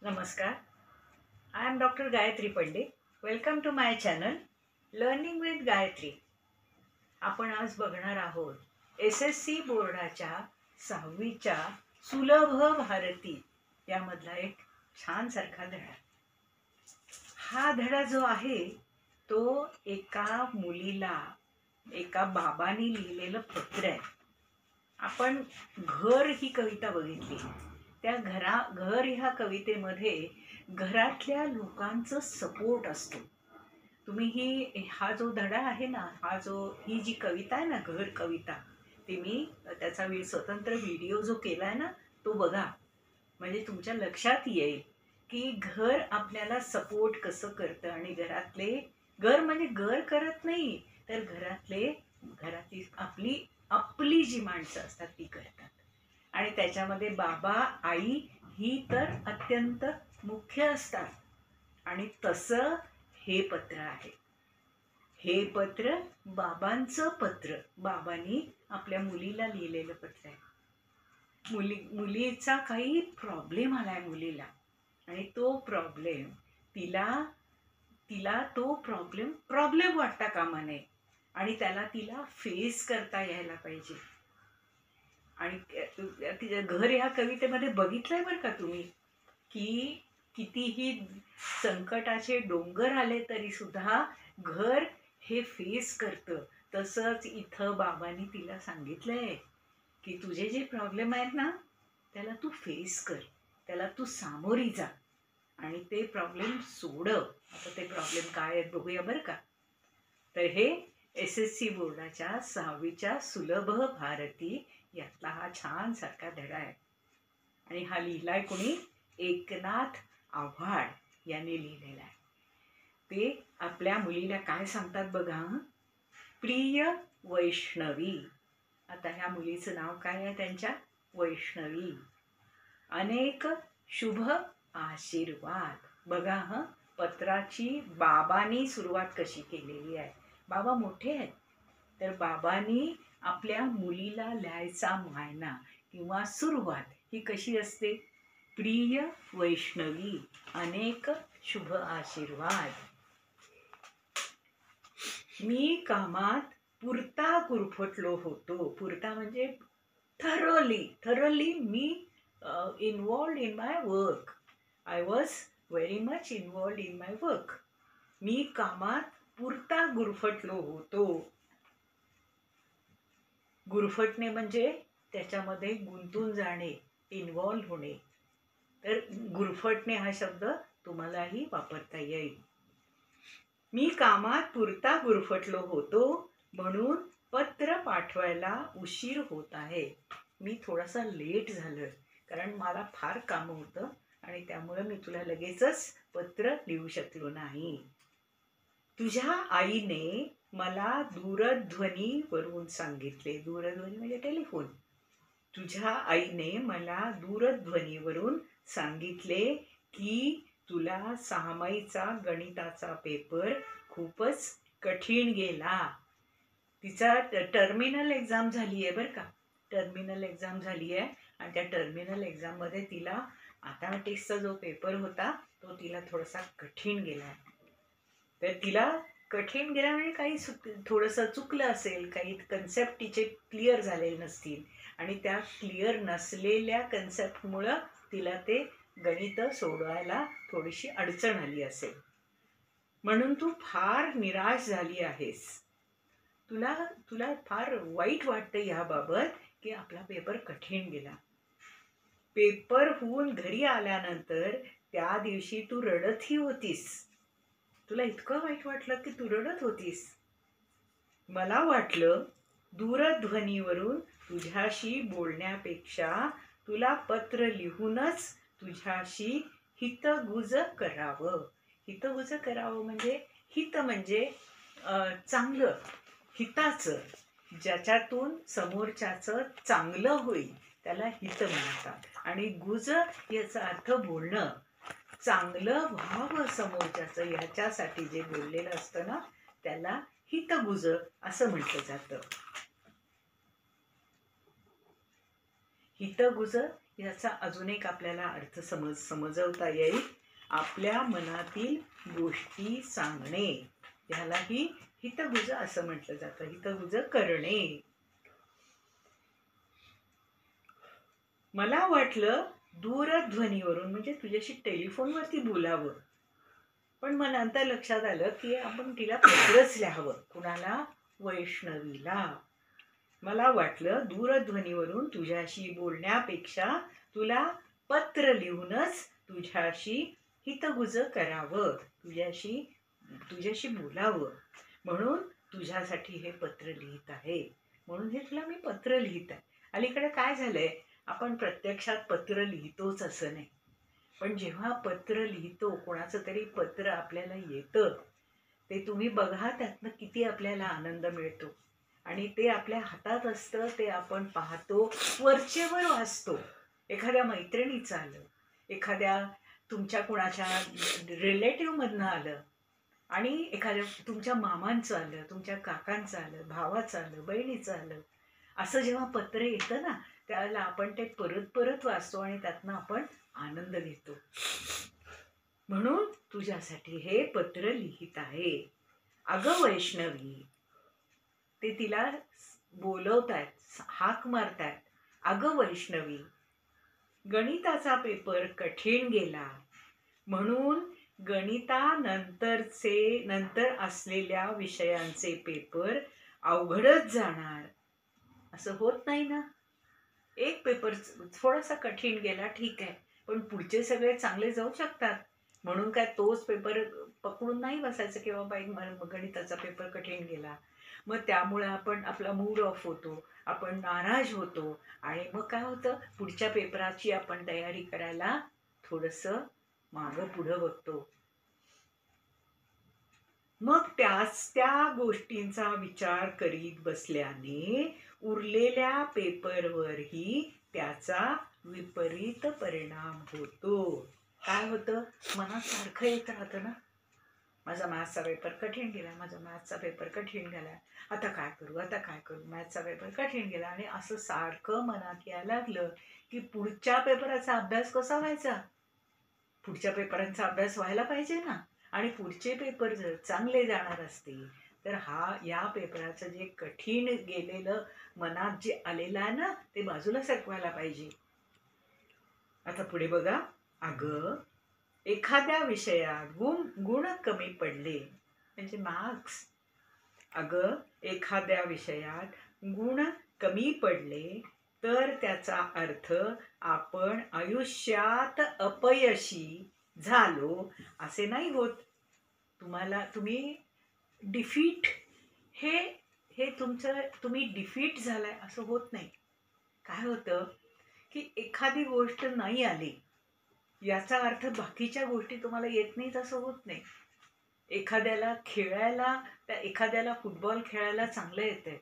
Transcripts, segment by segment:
नमस्कार. I am Dr. Gayatri Pandey. Welcome to my channel Learning with Gayatri. आपण आज बघणार आहोत SSC बोर्डाच्या 6वीच्या सुलभ भारती यामधला एक छान सारखा धडा. हा धडा जो आहे तो एका मुलीला एका बाबांनी लिहिलेलं पत्र आहे. आपण घर ही कविता बघितली. त्या घर ह्या कवितेमध्ये घरातल्या लोकांचं सपोर्ट असतो. तुम्ही हा जो धडा आहे ना, ही जी कविता आहे ना, घर कविता, ते मी त्याचा स्वतंत्र व्हिडिओ जो केला आहे ना तो बघा. म्हणजे तुमच्या लक्षात येईल की घर आपल्याला सपोर्ट कसं करतं. आणि घर म्हणजे घर करत नाही, तर घरातली आपली जी माणसं असतात ती करतात. आणि त्याच्यामध्ये बाबा आई ही तर अत्यंत मुख्य असतात. आणि तसं हे पत्र आहे. हे पत्र बाबांचं पत्र, बाबांनी आपल्या मुलीला लिहिलेलं पत्र आहे. मुलीचा काही प्रॉब्लेम आलाय मुलीला, आणि तो प्रॉब्लेम तिला तो प्रॉब्लेम वाटता कामा नये, आणि तिला फेस करता यायला पाहिजे. आणि तिच्या घर ह्या कवितेमध्ये बघितलंय बरं का तुम्ही, की कितीही संकटाचे डोंगर आले तरी सुद्धा घर हे फेस करतं. तसंच इथं बाबांनी तिला सांगितलंय की तुझे जे प्रॉब्लेम आहेत ना, त्याला तू फेस कर, त्याला तू सामोरी जा आणि ते प्रॉब्लेम सोडव. आता ते प्रॉब्लेम काय आहेत बघूया बरं का. तर हे SSC बोर्डाच्या 6वीच्या सुलभ भारती यातला हा छान सारखा धडा आहे. आणि हा लिहिलाय कोणी? एकनाथ आव्हाड यांनी लिहिलेला आहे. ते आपल्या मुलीला काय सांगतात बघा. प्रिय वैष्णवी. आता ह्या मुलीचं नाव काय आहे त्यांच्या? वैष्णवी. अनेक शुभ आशीर्वाद. बघा पत्राची बाबांनी सुरुवात कशी केलेली आहे. बाबा मोठे आहेत, तर बाबांनी आपल्या मुलीला लिहायचा मायना किंवा सुरुवात ही कशी असते? प्रिय वैष्णवी, अनेक शुभ आशीर्वाद. मी कामात पुरता गुरफटलो होतो. पुरता म्हणजे थरोली मी involved in my work. I was very much involved in my work. मी कामात पुरता गुरफटलो होतो. गुरफटणे म्हणजे त्याच्यामध्ये गुंतून जाणे, इन्वॉल्व होणे. तर गुरफटणे हा शब्द तुम्हालाही वापरता येईल. मी कामात पुरता गुरफटलो होतो म्हणून पत्र पाठवायला उशीर होत आहे. मी थोडासा लेट झालं कारण मला फार काम होतं, आणि त्यामुळे मी तुला लगेचच पत्र लिहू शकलो नाही. तुझ्या आईने मला दूरध्वनीवरून सांगितले. दूरध्वनी म्हणजे टेलिफोन. तुझ्या आईने मला दूरध्वनीवरून सांगितले की तुला 6माहीचा गणिताचा पेपर खूपच कठीण गेला. तिचा टर्मिनल एक्झाम झाली आहे बरं का. टर्मिनल एक्झाम झाली आहे, आणि त्या टर्मिनल एक्झाममध्ये तिला मॅथमॅटिक्सचा जो पेपर होता तो तिला थोडासा कठीण गेला. तर तिला कठीण गेला म्हणजे काही थोडंसं चुकलं असेल, काही कन्सेप्ट तिचे क्लिअर झालेले नसतील, आणि त्या क्लिअर नसलेल्या कन्सेप्टमुळं तिला ते गणित सोडवायला थोडीशी अडचण आली असेल. म्हणून तू फार निराश झाली आहेस. तुला फार वाईट वाटतं याबाबत की आपला पेपर कठीण गेला. पेपर होऊन घरी आल्यानंतर त्या दिवशी तू रडतही होतीस. तुला इतकं वाईट वाटलं की तू रडत होतीस. मला वाटलं दूरध्वनीवरून तुझ्याशी बोलण्यापेक्षा तुला पत्र लिहूनच तुझ्याशी हितगुज करावं. हितगुज करावं म्हणजे हित म्हणजे चांगलं, हिताचं, ज्याच्यातून समोरच्याचं चांगलं होईल त्याला हित म्हणतात. आणि गुज याचा अर्थ बोलणं, चांगलं व्हावं समोरच्याचं ह्याच्यासाठी जे बोललेलं असतं ना त्याला हितगुज असं म्हटलं जातं. हितगुज याचा अजून एक आपल्याला अर्थ समजवता येईल. आपल्या मनातील गोष्टी सांगणे, ह्यालाही हितगुज असं म्हटलं जातं. हितगुज करणे. मला वाटलं दूरध्वनीवरून म्हणजे तुझ्याशी टेलिफोनवरती बोलावं, पण मला नंतर लक्षात आलं की आपण तिला पत्रच लिहावं. कुणाला? वैष्णवीला. मला वाटलं दूरध्वनीवरून तुझ्याशी बोलण्यापेक्षा तुला पत्र लिहूनच तुझ्याशी हितगुज करावं, तुझ्याशी बोलावं, म्हणून तुझ्यासाठी हे पत्र लिहित आहे. म्हणून हे तुला मी पत्र लिहित आहे. अलीकडे काय झालंय, आपण प्रत्यक्षात पत्र लिहितोच असं नाही, पण जेव्हा पत्र लिहितो, कोणाचं तरी पत्र आपल्याला येतं, ते तुम्ही बघा, त्यातनं किती आपल्याला आनंद मिळतो. आणि ते आपल्या हातात असतं, ते आपण पाहतो, वरचेवर वाचतो. एखाद्या मैत्रिणीचं आलं, एखाद्या तुमच्या कुणाच्या रिलेटिव्हमधनं आलं, आणि एखाद्या तुमच्या मामांचं आलं, तुमच्या काकांचं आलं, भावाचं आलं, बहिणीचं आलं, असं जेव्हा पत्र येतं ना, त्यावेळेला आपण ते परत परत वाचतो आणि त्यातनं आपण आनंद घेतो. म्हणून तुझ्यासाठी हे पत्र लिहित आहे. अगं वैष्णवी, ते तिला बोलवतायत, हाक मारतायत. अगं वैष्णवी, गणिताचा पेपर कठीण गेला, म्हणून नंतर असलेल्या विषयांचे पेपर अवघडच जाणार. असं होत नाही ना. एक पेपर थोडासा कठीण गेला, ठीक आहे, पण पुढचे सगळे चांगले जाऊ शकतात. म्हणून काय तोच पेपर पकडून नाही बसायचं की बाबा एक गणिताचा पेपर कठीण गेला. मग त्यामुळे आपला मूड ऑफ होतो, आपण नाराज होतो, आणि मग काय होतं, पुढच्या पेपराची आपण तयारी करायला थोडंसं मागं पुढं बघतो. मग त्या गोष्टींचा विचार करीत बसल्याने उरलेल्या पेपरवरही त्याचा विपरीत परिणाम होतो. काय होतं, मनात सारखं येत राहतं ना, माझा मॅथ्सचा पेपर कठीण गेला, माझा मॅथ्सचा पेपर कठीण गेला, आता काय करू, मॅथ्सचा पेपर कठीण गेला. आणि असं सारखं मनात यायला लागलं की पुढच्या पेपराचा अभ्यास कसा व्हायचा, पुढच्या पेपरांचा अभ्यास व्हायला पाहिजे ना. आणि पुढचे पेपर जर चांगले जाणार असतील तर या पेपराचं जे कठीण गेलेलं मनात जे आलेलं आहे ना, ते बाजूला सरकवायला पाहिजे. आता पुढे बघा. अगं, एखाद्या विषयात गुण कमी पडले म्हणजे मार्क्स. अगं, एखाद्या विषयात गुण कमी पडले तर त्याचा अर्थ आपण आयुष्यात अपयशी झालो असे नाही होत. तुम्ही डिफीट हे तुम्ही डिफीट झालाय असं होत नाही. काय होतं की एखादी गोष्ट नाही आली याचा अर्थ बाकीच्या गोष्टी तुम्हाला येत नाहीत असं होत नाही. एखाद्याला फुटबॉल खेळायला चांगलं येतंय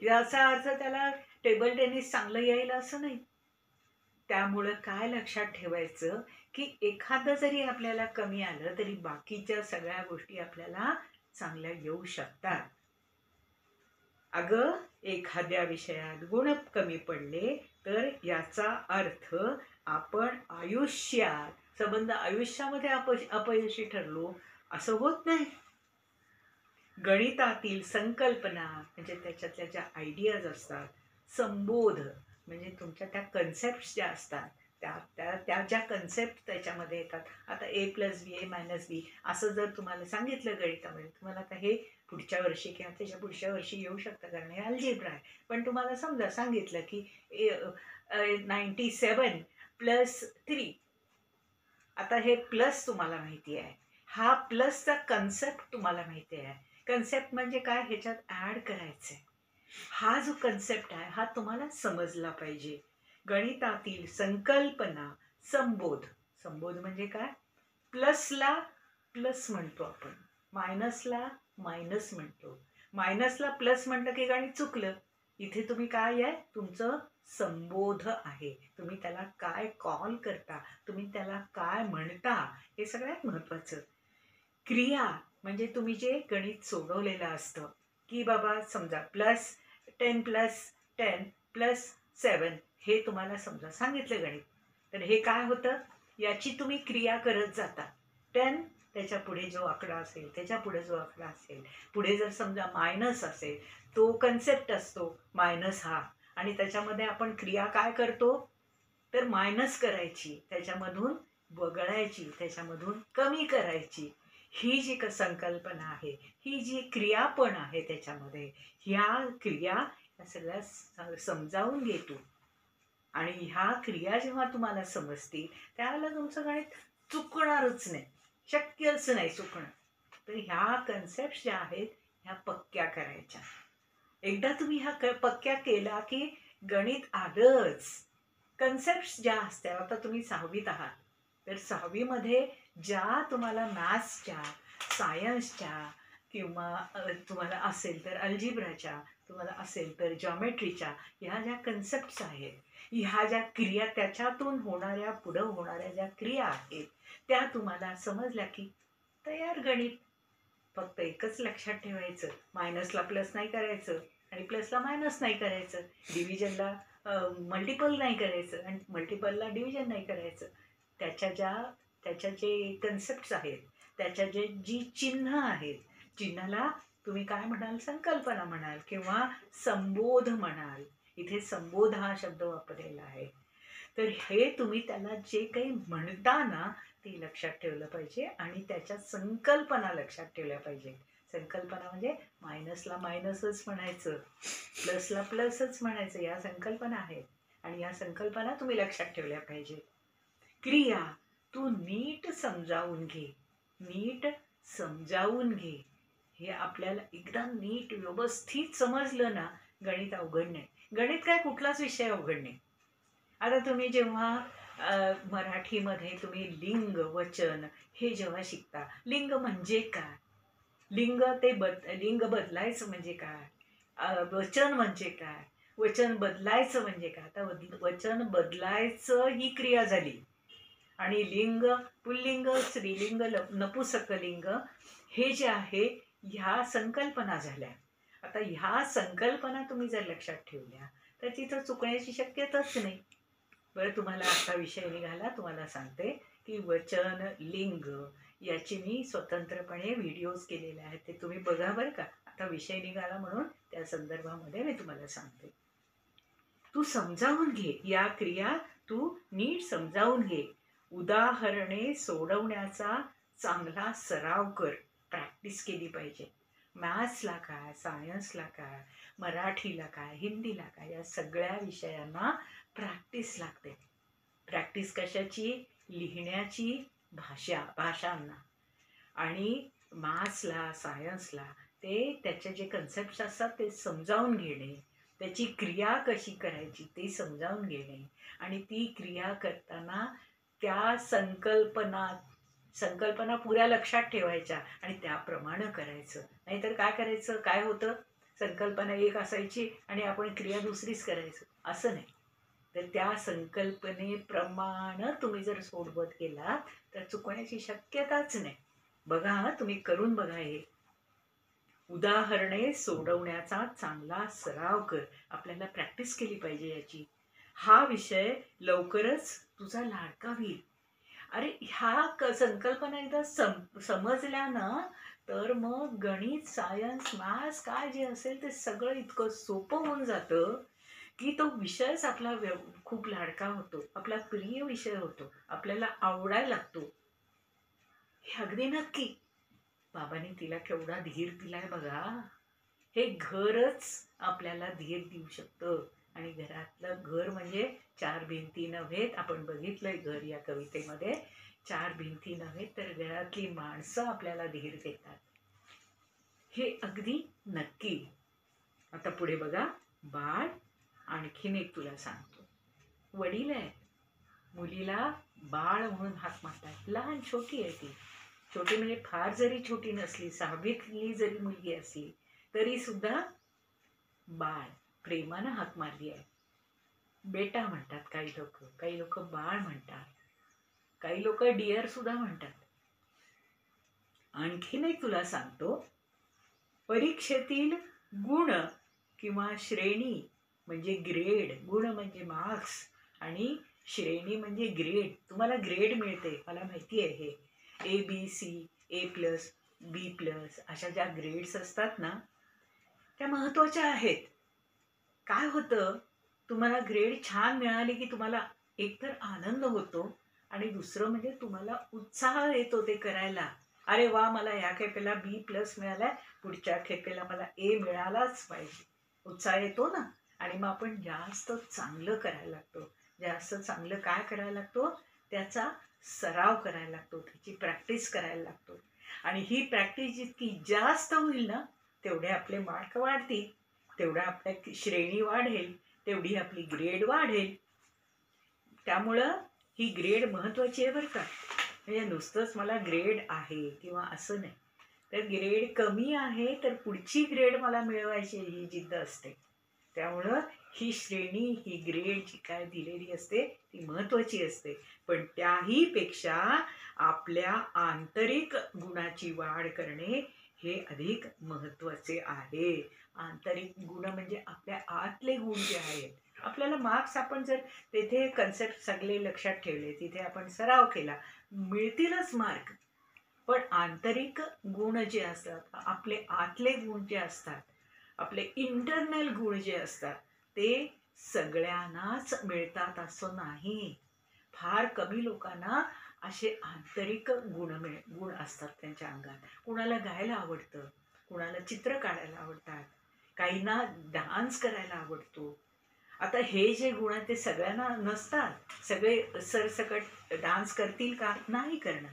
याचा अर्थ त्याला टेबल टेनिस चांगलं येईल असं नाही. त्यामुळं काय लक्षात ठेवायचं की एखादं जरी आपल्याला कमी आलं तरी बाकीच्या सगळ्या गोष्टी आपल्याला चांगल्या येऊ शकतात. अगं, एखाद्या विषयात गुण कमी पडले तर याचा अर्थ आपण आयुष्यामध्ये अपयशी ठरलो असं होत नाही. गणितातील संकल्पना म्हणजे त्याच्यातल्या ज्या आयडियाज असतात, संबोध म्हणजे तुमच्या त्या कन्सेप्ट ज्या असतात, त्या ज्या कन्सेप्ट त्याच्यामध्ये येतात. आता a+b असं जर तुम्हाला सांगितलं गणितामध्ये, तुम्हाला आता हे पुढच्या वर्षी किंवा त्याच्या पुढच्या वर्षी येऊ शकतं, कारण हे अल्जेब्रा आहे. पण तुम्हाला समजा सांगितलं की 97 + 3. आता हे प्लस तुम्हाला माहिती आहे, हा प्लसचा कन्सेप्ट तुम्हाला माहिती आहे. कन्सेप्ट म्हणजे काय, ह्याच्यात ऍड करायचंय. हा जो कन्सेप्ट आहे हा तुम्हाला समजला पाहिजे. गणितातील संकल्पना, संबोध म्हणजे काय, प्लसला प्लस म्हणतो आपण, मायनसला मायनस म्हणतो. मायनसला प्लस म्हणतं की गणित चुकलं. इथे तुम्ही काय आहे, तुमचं संबोध आहे. तुम्ही त्याला काय कॉल करता, तुम्ही त्याला काय म्हणता, हे सगळ्यात महत्वाचं. क्रिया म्हणजे तुम्ही जे गणित सोडवलेलं असतं की बाबा समजा +10 + 10 + 7 हे तुम्हाला समजा सांगितलं गणित, तर हे काय होतं, याची तुम्ही क्रिया करत जाता. 10 त्याच्या पुढे जो आकडा असेल, त्याच्या पुढे जो आकडा असेल, पुढे जर समजा मायनस असेल, तो कन्सेप्ट असतो मायनस हा, आणि त्याच्यामध्ये आपण क्रिया काय करतो, तर मायनस करायची, त्याच्यामधून वगळायची, त्याच्यामधून कमी करायची. ही जी संकल्पना आहे, ही जी क्रिया पण आहे त्याच्यामध्ये, ह्या क्रिया या सगळ्या समजावून घे तू. आणि ह्या क्रिया जेव्हा तुम्हाला समजतील त्यावेळेला तुमचं गणित चुकणारच नाही, शक्यच नाही चुकणं. तर ह्या कन्सेप्ट ज्या आहेत ह्या पक्क्या करायच्या. एकदा तुम्ही ह्या पक्क्या केला की गणित आलंच. कन्सेप्ट ज्या असतात, आता तुम्ही 6वीत आहात, तर 6वीमध्ये ज्या तुम्हाला मॅथ्सच्या, सायन्सच्या किंवा तुम्हाला असेल तर अल्जिब्राच्या, तुम्हाला असेल तर जॉमेट्रीच्या, ह्या ज्या कन्सेप्ट्स आहेत, ह्या ज्या क्रिया, त्याच्यातून होणाऱ्या पुढं होणाऱ्या ज्या क्रिया आहेत त्या तुम्हाला समजल्या की तयार गणित. फक्त एकच लक्षात ठेवायचं, मायनसला प्लस नाही करायचं आणि प्लसला मायनस नाही करायचं, डिव्हिजनला मल्टिपल नाही करायचं आणि मल्टिपलला डिव्हिजन नाही करायचं. त्याच्या जे कन्सेप्ट्स आहेत, त्याच्या जी चिन्ह आहेत, चिन्हाला तुम्ही काय म्हणाल, संकल्पना म्हणाल किंवा संबोध म्हणाल. इथे संबोध हा शब्द वापरलेला आहे. तर हे तुम्ही त्याला जे काही म्हणता ना ते लक्षात ठेवलं पाहिजे आणि त्याच्या संकल्पना लक्षात ठेवल्या पाहिजे. संकल्पना म्हणजे मायनसला मायनसच म्हणायचं, प्लसला प्लसच म्हणायचं, या संकल्पना आहेत आणि या संकल्पना तुम्ही लक्षात ठेवल्या पाहिजे. क्रिया तू नीट समजावून घे, नीट समजावून घे. हे आपल्याला एकदा नीट व्यवस्थित समजलं ना, गणित अवघड नाही. गणित काय कुठलाच विषय अवघड नाही. आता तुम्ही जेव्हा मराठीमध्ये तुम्ही लिंग वचन हे जेव्हा शिकता, लिंग म्हणजे काय, लिंग ते लिंग बदलायचं म्हणजे काय, वचन म्हणजे काय, वचन बदलायचं म्हणजे काय. आता वचन बदलायचं ही क्रिया झाली आणि लिंग पुल्लिंग, स्त्रीलिंग, नपुसकलिंग हे जे आहे ह्या संकल्पना झाल्या. आता ह्या संकल्पना तुम्ही जर लक्षात ठेवल्या तर तिथं चुकण्याची शक्यताच नाही. बरं, तुम्हाला आता विषय निघाला, तुम्हाला सांगते की वचन लिंग याची मी स्वतंत्रपणे व्हिडिओज केलेले आहेत, ते तुम्ही बघा बरं का. आता विषय निघाला म्हणून त्या संदर्भामध्ये मी तुम्हाला सांगते. तू समजावून घे, या क्रिया तू नीट समजावून घे. उदाहरणे सोडवण्याचा चांगला सराव कर, प्रॅक्टिस केली पाहिजे. मॅथ्सला काय, सायन्सला काय, मराठीला काय, हिंदीला काय, या सगळ्या विषयांना प्रॅक्टिस लागते. प्रॅक्टिस कशाची, लिहिण्याची, भाषांना. आणि मॅथ्सला, सायन्सला ते त्याचे जे कन्सेप्ट असतात ते समजावून घेणे, त्याची क्रिया कशी करायची ते समजावून घेणे आणि ती क्रिया करताना त्या संकल्पना पुऱ्या लक्षात ठेवायच्या आणि त्याप्रमाणे करायचं. नाहीतर काय करायचं, काय होतं, संकल्पना एक असायची आणि आपण क्रिया दुसरीच करायचं, असं नाही. तर त्या संकल्पनेप्रमाणे तुम्ही जर सोडवत गेला तर चुकण्याची शक्यताच नाही. बघा, तुम्ही करून बघा. हे उदाहरणे सोडवण्याचा चांगला सराव कर, आपल्याला प्रॅक्टिस केली पाहिजे याची. हा विषय लवकरच तुझा लाडका होईल. अरे, ह्या संकल्पना एकदा समजल्या ना तर मग गणित, सायन्स, मॅथ्स काय जे असेल ते सगळं इतकं सोपं होऊन जातं की तो विषयच आपला खूप लाडका होतो, आपला प्रिय विषय होतो, आपल्याला आवडायला लागतो. हे अगदी नक्की. बाबांनी तिला केवढा धीर दिलाय बघा. हे घरच आपल्याला धीर देऊ शकतं. आणि घरातलं घर म्हणजे 4 भिंती नव्हेत. आपण बघितलंय घर या कवितेमध्ये, 4 भिंती नव्हेत तर घरातली माणसं आपल्याला धीर देतात. हे अगदी नक्की. आता पुढे बघा, बाळ आणखीन एक तुला सांगतो. वडील आहे, मुलीला बाळ म्हणून हाक मारतात. लहान छोटी आहे ती, छोटी म्हणजे फार जरी छोटी नसली, 6वीतली जरी मुलगी असली तरी सुद्धा बाळ प्रेमानं हाक मारली आहे. बेटा म्हणतात काही लोक बाळ म्हणतात, काही लोक डिअर सुद्धा म्हणतात. आणखीन एक तुला सांगतो, परीक्षेतील गुण किंवा श्रेणी म्हणजे ग्रेड, गुण म्हणजे मार्क्स आणि श्रेणी म्हणजे ग्रेड. तुम्हाला ग्रेड मिळते, मला माहिती आहे हे. ABC, A+, B+, अशा ज्या ग्रेड्स असतात ना, त्या महत्त्वाच्या आहेत. काय होतं, तुम्हाला ग्रेड छान मिळाले की तुम्हाला एकतर आनंद होतो आणि दुसरं म्हणजे तुम्हाला उत्साह येतो ते करायला. अरे वा, मला या खेपेला B+ मिळालाय, पुढच्या खेपेला मला A मिळालाच पाहिजे. उत्साह येतो ना. आणि मग आपण जास्त चांगलं करायला लागतो. जास्त चांगलं काय करायला लागतो, त्याचा सराव करायला लागतो, त्याची प्रॅक्टिस करायला लागतो. आणि ही प्रॅक्टिस जितकी जास्त होईल ना, तेवढे आपले मार्क वाढतील, तेवढा आपल्या श्रेणी वाढेल, तेवढी आपली ग्रेड वाढेल. त्यामुळं ही ग्रेड महत्त्वाची आहे बरं का. म्हणजे नुसतंच मला ग्रेड आहे किंवा असं नाही. तर ग्रेड कमी आहे तर पुढची ग्रेड मला मिळवायची ही जिद्द असते. त्यामुळं ही श्रेणी, ही ग्रेड जी काय दिलेली असते ती महत्त्वाची असते. पण त्याही पेक्षा आपल्या आंतरिक गुणाची वाढ करणे हे अधिक महत्त्वाचे आहे. आंतरिक गुण म्हणजे आपल्या आतले गुण जे आहेत. आपल्याला मार्क्स आपण जर तेथे कन्सेप्ट सगळे लक्षात ठेवले, तिथे आपण सराव केला, मिळतीलच मार्क. पण आंतरिक गुण जे असतात, आपले आतले गुण जे असतात, आपले इंटरनल गुण जे असतात, ते सगळ्यांनाच मिळतात असं नाही. फार कमी लोकांना असे आंतरिक गुण असतात त्यांच्या अंगात. कुणाला गायला आवडतं, कुणाला चित्र काढायला आवडतात, काहींना डान्स करायला आवडतो. आता हे जे गुण आहेत ते सगळ्यांना नसतात. सगळे सरसकट डान्स करतील का? नाही करणार.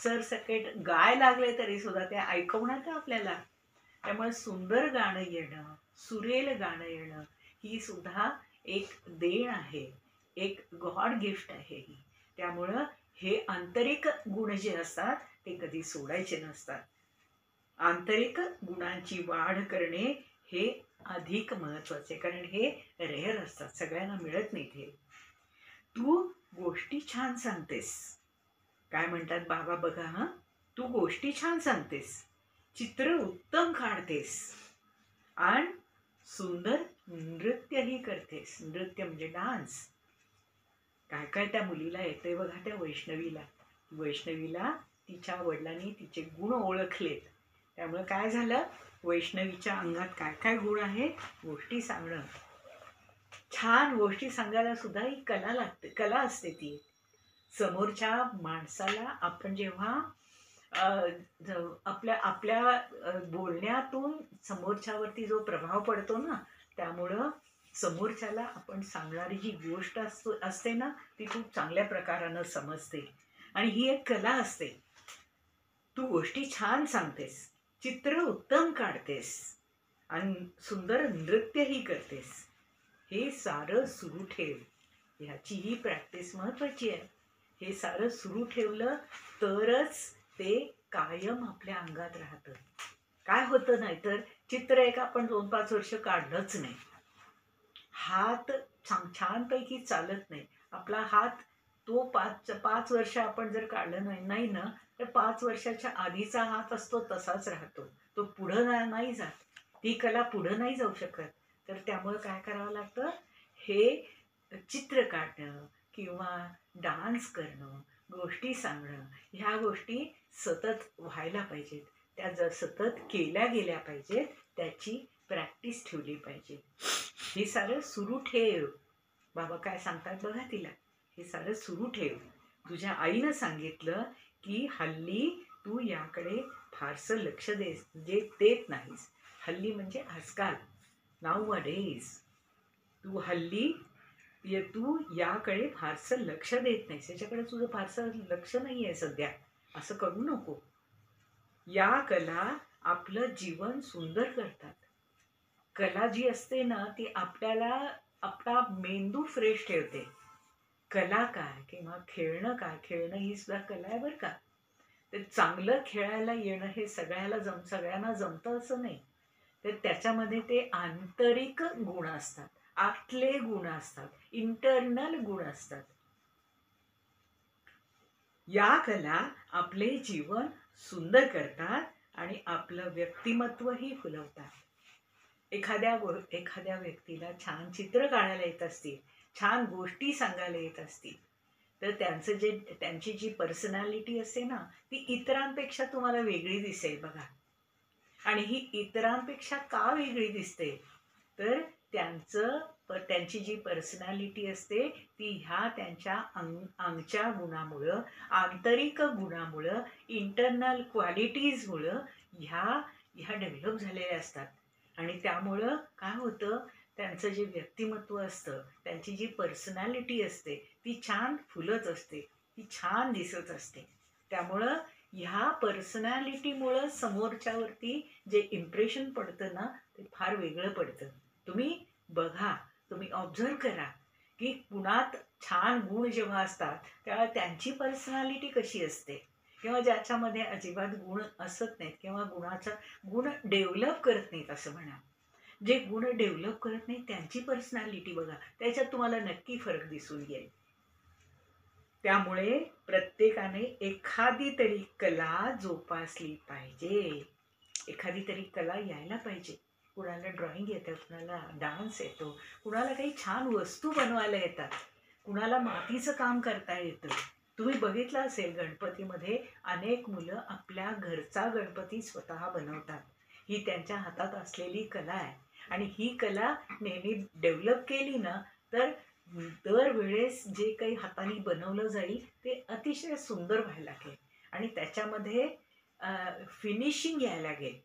सरसकट गाय लागले तरी सुद्धा ते ऐकवणार का आपल्याला? त्यामुळे सुंदर गाणं येणं, सुरेल गाणं येणं ही सुद्धा एक देण आहे, एक गॉड गिफ्ट आहे ही. त्यामुळं हे आंतरिक गुण जे असतात ते कधी सोडायचे नसतात. आंतरिक गुणांची वाढ करणे हे अधिक महत्त्वाचे, कारण हे रेअर असतात, सगळ्यांना मिळत नाहीत हे. तू गोष्टी छान सांगतेस. काय म्हणतात बाबा बघा, हा, तू गोष्टी छान सांगतेस, चित्र उत्तम काढतेस आणि सुंदर नृत्यही करतेस. नृत्य म्हणजे डान्स. काय काय त्या मुलीला येते बघा, त्या वैष्णवीला तिच्या वडिलांनी तिचे गुण ओळखलेत. त्यामुळे काय झालं, वैष्णवीच्या अंगात काय काय गुण आहेत, गोष्टी सांगणं. छान गोष्टी सांगायला सुद्धा ही कला लागते, कला असते ती. समोरच्या माणसाला आपण जेव्हा आपल्या बोलण्यातून समोरच्यावरती जो प्रभाव पडतो ना, त्यामुळं समोरच्याला आपण सांगणारी जी गोष्ट असते ना, ती खूप चांगल्या प्रकारानं समजते. आणि ही एक कला असते. तू गोष्टी छान सांगतेस, चित्र उत्तम काढतेस आणि सुंदर नृत्यही करतेस. हे सारं सुरू ठेव. ह्याची ही प्रॅक्टिस महत्त्वाची आहे. हे सारं सुरू ठेवलं तरच ते कायम आपल्या अंगात राहतं. काय होतं, नाहीतर चित्र एक आपण 2-5 वर्ष काढलंच नाही, हात छानपैकी चालत नाही. आपला हात तो 5 वर्ष आपण जर काढलं नाही ना, तर 5 वर्षाच्या आधीचा हात असतो तसाच राहतो. तो पुढं नाही जात. ती कला पुढं नाही जाऊ शकत. तर त्यामुळे काय करावं लागतं, हे चित्र काढणं किंवा डान्स करणं, गोष्टी सांगणं, ह्या गोष्टी सतत व्हायला पाहिजेत. त्या जर सतत केल्या गेल्या पाहिजेत, त्याची प्रॅक्टिस ठेवली पाहिजे. हे सारं सुरू ठेव. बाबा काय सांगतात बघा तिला, हे सारं सुरू ठेव. तुझ्या आईनं सांगितलं की हल्ली तू याकडे फारसं लक्ष देत नाहीस. हल्ली म्हणजे आजकाल, नाउ अ डेज. तू याकडे फारसं लक्ष देत नाहीस, याच्याकडे तुझं फारसं लक्ष नाही आहे सध्या. असं करू नको. या कला आपलं जीवन सुंदर करतात. कला जी असते ना, ती आपल्याला आपला मेंदू फ्रेश ठेवते. कला काय किंवा खेळणं काय, खेळणं ही सुद्धा कला आहे बरं का. तर चांगलं खेळायला येणं हे सगळ्यांना जमतं असं नाही. तर त्याच्यामध्ये ते आंतरिक गुण असतात, आतले गुण असतात, इंटरनल गुण असतात. या कला आपले जीवन सुंदर करतात आणि आपलं व्यक्तिमत्वही फुलवतात. एखाद्या व्यक्तीला छान चित्र काढायला येत असतील छान गोष्टी सांगायला येत असतील तर त्यांची जी पर्सनॅलिटी असते ना ती इतरांपेक्षा तुम्हाला वेगळी दिसेल बघा. आणि ही इतरांपेक्षा का वेगळी दिसते तर त्यांची जी पर्सनॅलिटी असते ती ह्या त्यांच्या अंगच्या गुणामुळं, आंतरिक गुणामुळं, इंटरनल क्वालिटीजमुळं ह्या डेव्हलप झालेल्या असतात. आणि त्यामुळं काय होतं त्यांचं जे व्यक्तिमत्व असतं, त्यांची जी पर्सनॅलिटी असते ती छान फुलत असते, ती छान दिसत असते. त्यामुळं ह्या पर्सनॅलिटीमुळं समोरच्यावरती जे इम्प्रेशन पडतं ना ते फार वेगळं पडतं. तुम्ही बघा, तुम्ही ऑब्झर्व करा की कुणात छान गुण जेव्हा असतात तेव्हा त्यांची पर्सनॅलिटी कशी असते, किंवा ज्याच्यामध्ये अजिबात गुण असत नाहीत किंवा गुण डेव्हलप करत नाहीत असं म्हणा. जे गुण डेव्हलप करत नाहीत त्यांची पर्सनॅलिटी बघा, त्याच्यात तुम्हाला नक्की फरक दिसून येईल. त्यामुळे प्रत्येकाने एखादी तरी कला जोपासली पाहिजे, एखादी तरी कला यायला पाहिजे. कुणाला ड्रॉइंग येतं, कुणाला डान्स येतो, कुणाला काही छान वस्तू बनवायला येतात, कुणाला मातीचं काम करता येतं. तुम्ही बघितलं असेल गणपतीमध्ये अनेक मुलं आपल्या घरचा गणपती स्वतः बनवतात. ही त्यांच्या हातात असलेली कला आहे आणि ही कला नेहमी डेव्हलप केली ना तर दरवेळेस जे काही हाताने बनवलं जाईल ते अतिशय सुंदर व्हायला लागेल आणि त्याच्यामध्ये फिनिशिंग यायला लागेल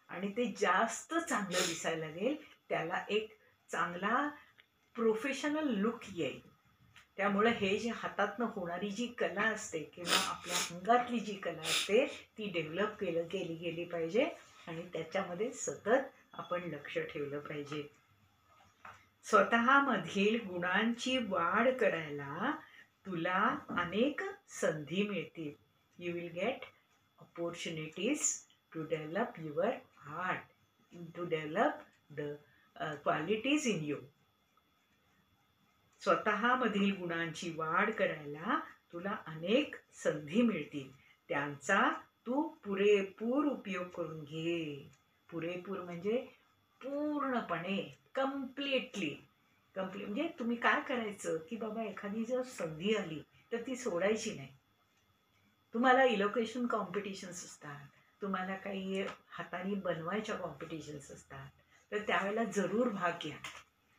आणि ते जास्त चांगलं दिसायला लागेल. त्याला एक चांगला प्रोफेशनल लुक येईल. त्यामुळे हे जे हातातनं होणारी जी कला असते किंवा आपल्या अंगातली जी कला असते ती डेव्हलप केली गेली पाहिजे आणि त्याच्यामध्ये सतत आपण लक्ष ठेवलं पाहिजे. स्वतःमधील गुणांची वाढ करायला तुला अनेक संधी मिळतील. You will get opportunities to develop your art, to develop the qualities in you. स्वतःमधील गुणांची वाढ करायला तुला अनेक संधी मिळतील, त्यांचा तू पुरेपूर उपयोग करून घे. पुरेपूर म्हणजे पूर्णपणे, कम्प्लिटली म्हणजे तुम्ही काय करायचं की बाबा एखादी जर संधी आली तर ती सोडायची नाही. तुम्हाला इलोकेशन कॉम्पिटिशन्स असतात, तुम्हाला काही हाताने बनवायच्या कॉम्पिटिशन्स असतात, तर त्यावेळेला जरूर भाग घ्या.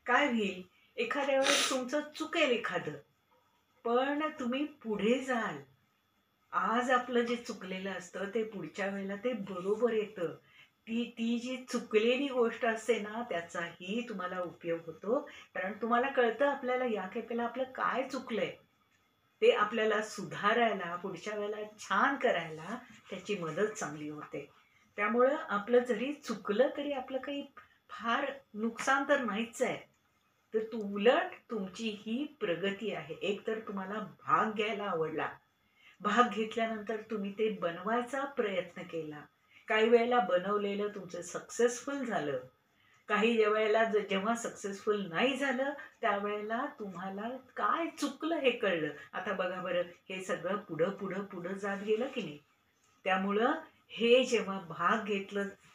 काय होईल, एखाद्या वेळेस तुमचं चुकेल एखादं, पण तुम्ही पुढे जाल. आज आपलं जे चुकलेलं असतं ते पुढच्या वेळेला ते बरोबर येतं. ती जी चुकलेली गोष्ट असते ना त्याचाही तुम्हाला उपयोग होतो, कारण तुम्हाला कळतं आपल्याला या खेपेला आपलं काय चुकलंय, ते आपल्याला सुधारायला, पुढच्या वेळेला छान करायला त्याची मदत चांगली होते. त्यामुळं आपलं जरी चुकलं तरी आपलं काही फार नुकसान तर नाहीच आहे, तर उलट तुमची ही प्रगती आहे. एक तर तुम्हाला भाग घ्यायला आवडला, भाग घेतल्यानंतर तुम्ही ते बनवायचा प्रयत्न केला, काही वेळेला बनवलेलं तुमचं सक्सेसफुल झालं, काही वेळेला जेव्हा सक्सेसफुल नाही झालं त्यावेळेला तुम्हाला काय चुकलं हे कळलं. आता बघा बरं, हे सगळं पुढं पुढं पुढं जात गेलं की नाही. त्यामुळं हे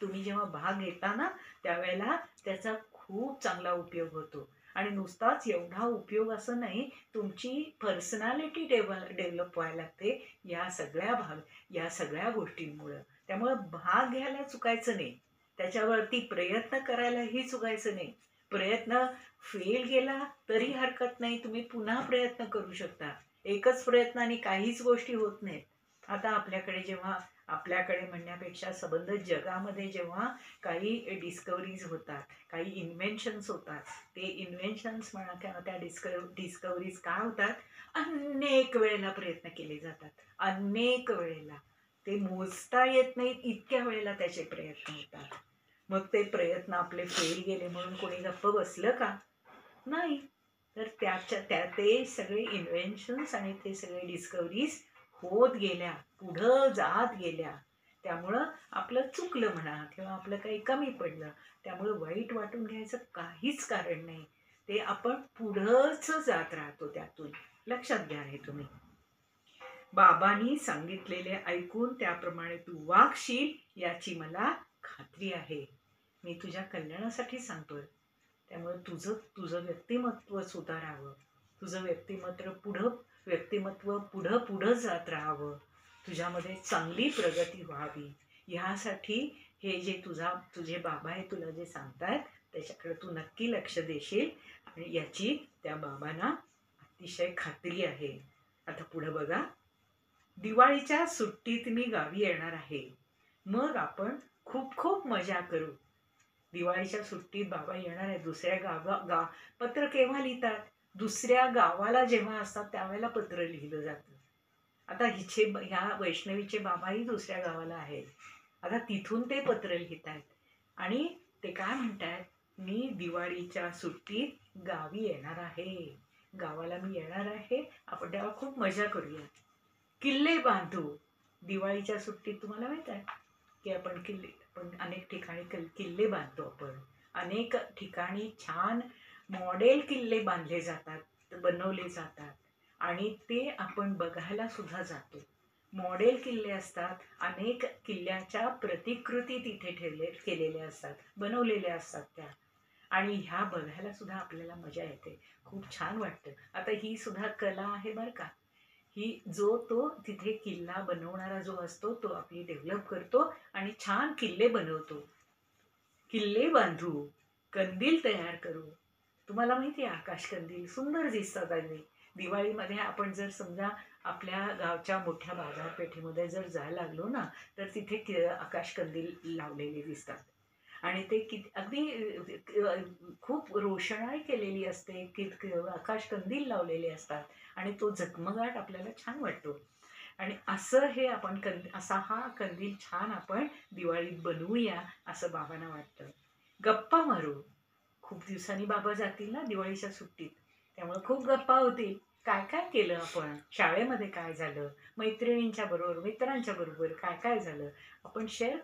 तुम्ही जेव्हा भाग घेता ना त्यावेळेला त्याचा खूप चांगला उपयोग होतो. आणि नुसताच एवढा उपयोग असं नाही, तुमची पर्सनॅलिटी डेव्हलप व्हायला लागते या सगळ्या गोष्टींमुळं. त्यामुळं भाग घ्यायला चुकायचं नाही, त्याच्यावरती प्रयत्न करायलाही चुकायचं नाही. प्रयत्न फेल गेला तरी हरकत नाही, तुम्ही पुन्हा प्रयत्न करू शकता. एकच प्रयत्नाने काहीच गोष्टी होत नाहीत. आता आपल्याकडे म्हणण्यापेक्षा संबंध जगामध्ये जेव्हा काही डिस्कवरीज होतात, काही इन्व्हेन्शन्स होतात, ते इन्व्हेन्शन्स म्हणा किंवा त्या डिस्कवरीज काय होतात, अनेक वेळेला प्रयत्न केले जातात. अनेक वेळेला ते मोजता येत नाहीत इतक्या वेळेला त्याचे प्रयत्न होतात. मग ते प्रयत्न आपले फेल गेले म्हणून कोणी गप्प बसलं का? नाही. तर ते सगळे इन्व्हेन्शन्स आणि ते सगळे डिस्कवरीज होत गेल्या, पुढं जात गेल्या. त्यामुळं आपलं चुकलं म्हणा किंवा आपलं काही कमी पडलं त्यामुळं वाईट वाटून घ्यायचं काहीच कारण नाही. ते आपण पुढंच जात राहतो त्यातून. लक्षात घ्या हे तुम्ही. बाबांनी सांगितलेले ऐकून त्याप्रमाणे तू वागशील याची मला खात्री आहे. मी तुझ्या कल्याणासाठी सांगतोय. त्यामुळे तुझं व्यक्तिमत्व सुधारावं, तुझं व्यक्तिमत्व पुढं जात राहावं, तुझ्यामध्ये चांगली प्रगती व्हावी, ह्यासाठी हे जे तुझे बाबा आहे तुला जे सांगतायत त्याच्याकडे तू नक्की लक्ष देशील आणि याची त्या बाबांना अतिशय खात्री आहे. आता पुढे बघा. दिवाळीच्या सुट्टीत मी गावी येणार आहे. मग आपण खूप खूप मजा करू. दिवाळीच्या सुट्टीत बाबा येणार आहे. पत्र केव्हा लिहितात? दुसऱ्या गावाला जेव्हा असतात त्यावेळेला पत्र लिहिलं जातं. आता ह्या वैष्णवीचे बाबाही दुसऱ्या गावाला आहेत. आता तिथून ते पत्र लिहित आहेत आणि ते काय म्हणतात, मी दिवाळीच्या सुट्टीत गावी येणार आहे, गावाला मी येणार आहे, आपण तेव्हा खूप मजा करूया, किल्ले बांधू. दिवाळीच्या सुट्टीत तुम्हाला माहित आहे की आपण अनेक ठिकाणी किल्ले बांधतो. आपण अनेक ठिकाणी छान मॉडेल किल्ले बांधले जातात, बनवले जातात आणि ते आपण बघायला सुद्धा जातो. मॉडेल किल्ले असतात, अनेक किल्ल्याच्या प्रतिकृती तिथे केलेल्या असतात, बनवलेल्या असतात त्या, आणि ह्या बघायला सुद्धा आपल्याला मजा येते, खूप छान वाटतं. आता ही सुद्धा कला आहे बरं का. ही तो तिथे किल्ला बनवणारा जो असतो तो आपली डेव्हलप करतो आणि छान किल्ले बनवतो. किल्ले बांधू, कंदील तयार करू. तुम्हाला माहिती आहे आकाश कंदील सुंदर दिसतात. आणि दिवाळीमध्ये आपण जर समजा आपल्या गावच्या मोठ्या बाजारपेठेमध्ये जर जायला लागलो ना, तर तिथे आकाश कंदील लावलेले दिसतात आणि ते अगदी खूप रोषणाई केलेली असते, आकाश कंदील लावलेले असतात आणि तो झगमगाट आपल्याला छान वाटतो. आणि असं हे आपण असा हा कंदील छान आपण दिवाळीत बनवूया असं बाबांना वाटतं. गप्पा मारू. खूप दिवसांनी बाबा जातील ना दिवाळीच्या सुट्टीत, त्यामुळे खूप गप्पा होतील. काय काय केलं आपण, शाळेमध्ये काय झालं, मैत्रिणींच्या बरोबर मित्रांच्या बरोबर काय काय झालं आपण शेअर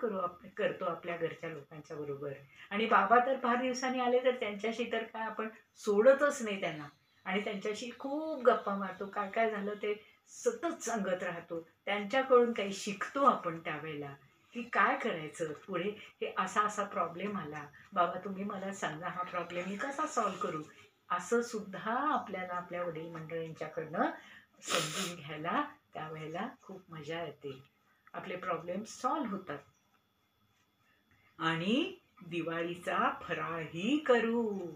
करतो आपल्या घरच्या लोकांच्या बरोबर. आणि बाबा तर फार दिवसांनी आले तर त्यांच्याशी तर काय आपण सोडतच नाही त्यांना, आणि त्यांच्याशी खूप गप्पा मारतो, काय काय झालं ते सतत सांगत राहतो. त्यांच्याकडून काही शिकतो आपण त्यावेळेला की काय करायचं पुढे. हे असा प्रॉब्लेम आला, बाबा तुम्ही मला सांगा हा प्रॉब्लेम मी कसा सॉल्व्ह करू, असं सुद्धा आपल्याला आपल्या वडील मंडळींच्याकडनं समजून घ्यायला त्यावेळेला खूप मजा येते. आपले प्रॉब्लेम सॉल्व्ह होतात. आणि दिवाळीचा फराळही करू.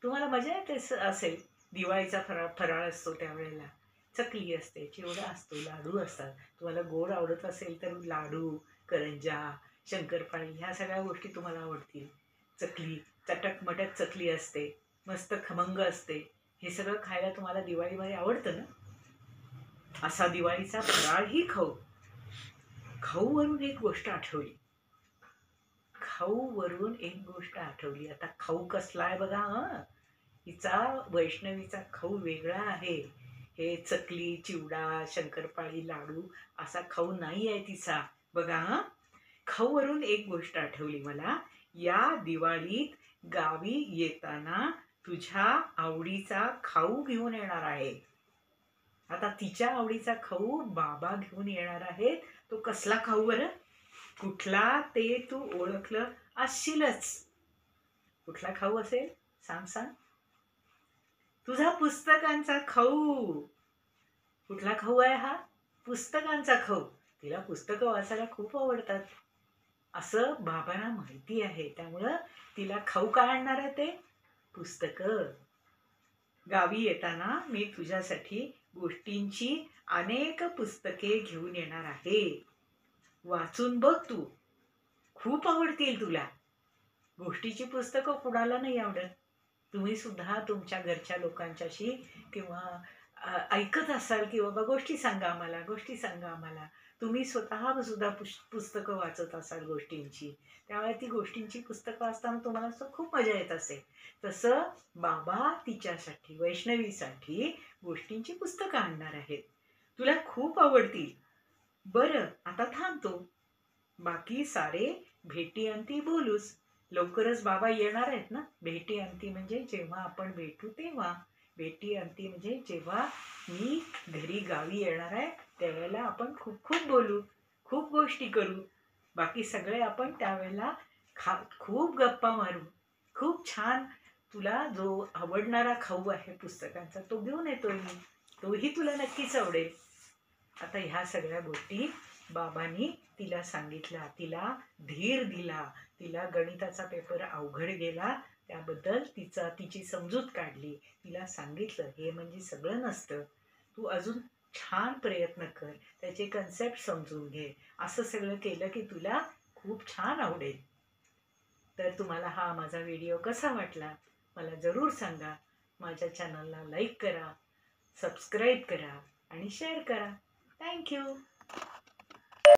तुम्हाला मजा येते असेल. दिवाळीचा फराळ असतो त्यावेळेला चकली असते, चिवडा असतो, लाडू असतात. तुम्हाला गोड आवडत असेल तर लाडू, करंजा, शंकरपाळी ह्या सगळ्या गोष्टी तुम्हाला आवडतील. चकली, चटक मटक चकली असते, मस्त खमंग असते. हे सगळं खायला तुम्हाला दिवाळीमध्ये आवडतं ना. असा दिवाळीचा फराळही खाऊ. खाऊवरून एक गोष्ट आठवली. आता खाऊ कसला आहे बघा. हिचा वैष्णवीचा खाऊ वेगळा आहे. हे चकली, चिवडा, शंकरपाळी, लाडू असा खाऊ नाही आहे तिचा बघा. खाऊवरून एक गोष्ट आठवली मला. या दिवाळीत गावी येताना तुझ्या आवडीचा खाऊ घेऊन येणार आहे. आता तिच्या आवडीचा खाऊ बाबा घेऊन येणार आहेत. तो कसला खाऊ बरं, कुठला ते तू ओळखलं असशीलच. कुठला खाऊ असेल सांग. तुझा पुस्तकांचा खाऊ. कुठला खाऊ आहे हा, पुस्तकांचा खाऊ. तिला पुस्तकं वाचायला खूप आवडतात असं बाबांना माहिती आहे, त्यामुळं तिला खाऊ काय आणणार आहे ते पुस्तकं. गावी येताना मी तुझ्यासाठी गोष्टींची अनेक पुस्तके घेऊन येणार आहे. वाचून बघ तू, खूप आवडतील तुला. गोष्टीची पुस्तकं कुणाला नाही आवडत. तुम्ही सुद्धा तुमच्या घरच्या लोकांच्याशी किंवा ऐकत असाल की बाबा गोष्टी सांगा आम्हाला. तुम्ही स्वतः सुद्धा पुस्तकं वाचत असाल गोष्टींची, त्यामुळे ती गोष्टींची पुस्तकं वाचताना तुम्हाला खूप मजा येत असेल. तसं बाबा तिच्यासाठी, वैष्णवीसाठी गोष्टींची पुस्तकं आणणार आहेत. तुला खूप आवडतील. बरं आता थांबतो. बाकी सारे भेटी अंती बोलूच. लवकरच बाबा येणार आहेत ना. भेटी अंती म्हणजे जेव्हा आपण भेटू तेव्हा. भेटी अंती म्हणजे जेव्हा मी घरी गावी येणार आहे त्यावेळेला आपण खूप खूप बोलू, खूप गोष्टी करू. बाकी सगळे आपण त्यावेळेला खूप गप्पा मारू. खूप छान तुला जो आवडणारा खाऊ आहे पुस्तकांचा तो घेऊन येतोय मी, तोही तुला नक्कीच आवडेल. आता ह्या सगळ्या गोष्टी बाबांनी तिला सांगितल्या, तिला धीर दिला. तिला गणिताचा पेपर अवघड गेला त्याबद्दल तिची समजूत काढली. तिला सांगितलं हे म्हणजे सगळं नसतं, तू अजून छान प्रयत्न कर, त्याचे कन्सेप्ट समजून घे. असं सगळं केलं की तुला खूप छान आवडेल. तर तुम्हाला हा माझा व्हिडिओ कसा वाटला मला जरूर सांगा. माझ्या चॅनलला लाईक करा, सबस्क्राईब करा आणि शेअर करा. थँक्यू.